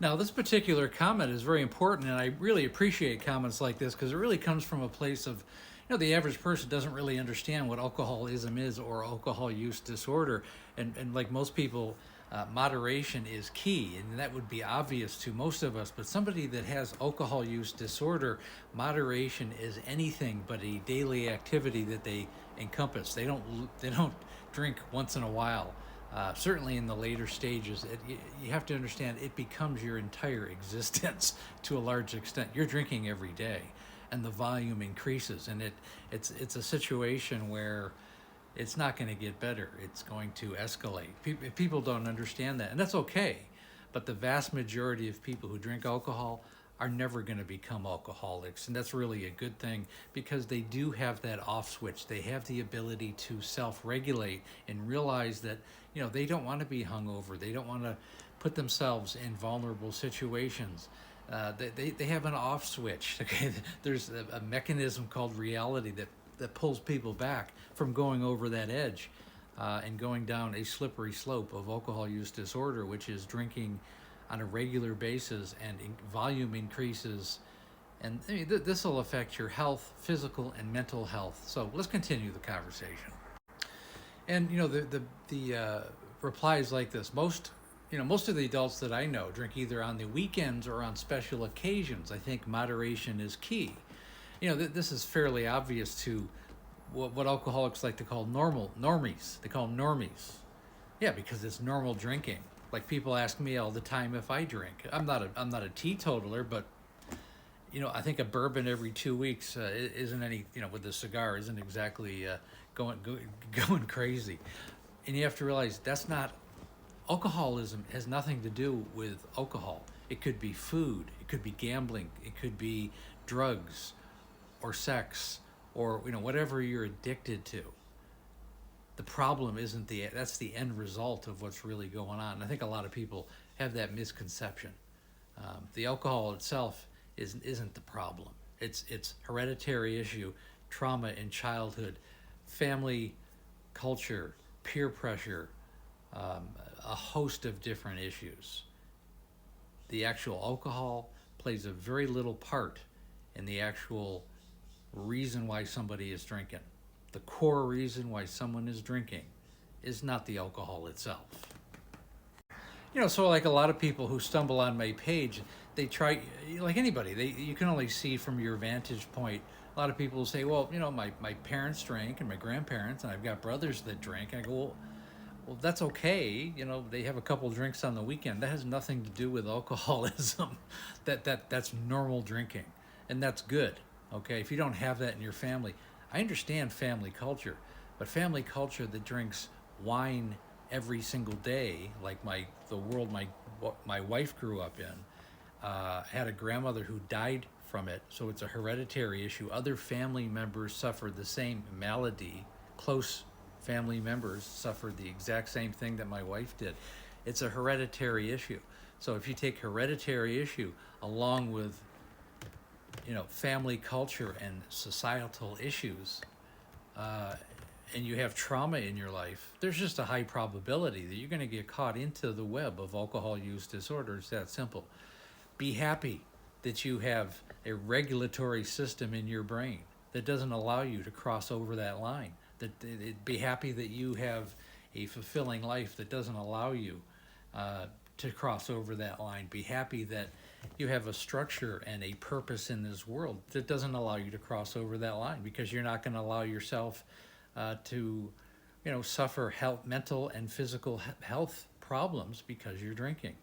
Now, this particular comment is very important, and I really appreciate comments like this because it really comes from a place of, the average person doesn't really understand what alcoholism is or alcohol use disorder. And like most people, moderation is key, and that would be obvious to most of us. But somebody that has alcohol use disorder, moderation is anything but a daily activity that they encompass. They don't drink once in a while. Certainly in the later stages, you have to understand it becomes your entire existence to a large extent. You're drinking every day, and the volume increases, and it's a situation where it's not going to get better. It's going to escalate. People don't understand that, and that's okay. But the vast majority of people who drink alcohol are never going to become alcoholics, and that's really a good thing because they do have that off switch. They have the ability to self-regulate and realize that they don't want to be hungover. They don't want to put themselves in vulnerable situations. They have an off switch. Okay, there's a mechanism called reality that pulls people back from going over that edge and going down a slippery slope of alcohol use disorder, which is drinking on a regular basis and volume increases. And I mean, this will affect your health, physical and mental health. So let's continue the conversation. And the reply is like this: most of the adults that I know drink either on the weekends or on special occasions. I think moderation is key. This is fairly obvious to what alcoholics like to call normies. They call them normies. Yeah, because it's normal drinking. Like people ask me all the time if I drink. I'm not a teetotaler, but I think a bourbon every 2 weeks isn't any, with a cigar isn't exactly going crazy. And you have to realize that's not alcoholism has nothing to do with alcohol. It could be food, it could be gambling, it could be drugs or sex or whatever you're addicted to. The problem isn't that's the end result of what's really going on. And I think a lot of people have that misconception. The alcohol itself isn't the problem. It's hereditary issue, trauma in childhood, family culture, peer pressure, a host of different issues. The actual alcohol plays a very little part in the actual reason why somebody is drinking. The core reason why someone is drinking is not the alcohol itself. So like a lot of people who stumble on my page, they try, like anybody, you can only see from your vantage point. A lot of people will say, well, my parents drank and my grandparents, and I've got brothers that drink. And I go, well, that's okay. They have a couple drinks on the weekend. That has nothing to do with alcoholism. That's normal drinking, and that's good. Okay, if you don't have that in your family, I understand family culture, but family culture that drinks wine every single day, like the world my wife grew up in, had a grandmother who died from it, so it's a hereditary issue. Other family members suffered the same malady. Close family members suffered the exact same thing that my wife did. It's a hereditary issue. So if you take hereditary issue along with family culture and societal issues, and you have trauma in your life, there's just a high probability that you're going to get caught into the web of alcohol use disorder. It's that simple. Be happy that you have a regulatory system in your brain that doesn't allow you to cross over that line. Be happy that you have a fulfilling life that doesn't allow you to cross over that line. Be happy that you have a structure and a purpose in this world that doesn't allow you to cross over that line, because you're not going to allow yourself to suffer mental and physical health problems because you're drinking.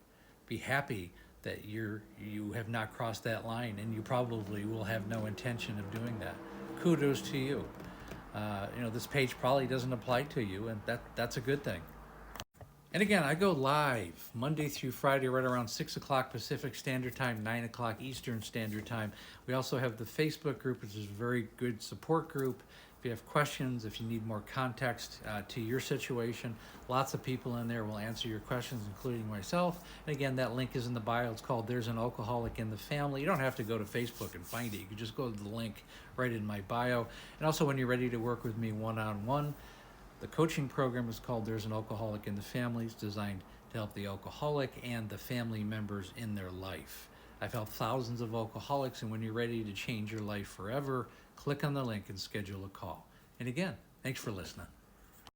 Be happy that you have not crossed that line, and you probably will have no intention of doing that. Kudos to you. This page probably doesn't apply to you, and that's a good thing. And again, I go live Monday through Friday right around 6 o'clock Pacific Standard Time, 9 o'clock Eastern Standard Time. We also have the Facebook group, which is a very good support group. If you have questions, if you need more context to your situation, lots of people in there will answer your questions, including myself. And again, that link is in the bio. It's called There's an Alcoholic in the Family. You don't have to go to Facebook and find it. You can just go to the link right in my bio. And also, when you're ready to work with me one-on-one, the coaching program is called There's an Alcoholic in the Family. It's designed to help the alcoholic and the family members in their life. I've helped thousands of alcoholics, and when you're ready to change your life forever, click on the link and schedule a call. And again, thanks for listening.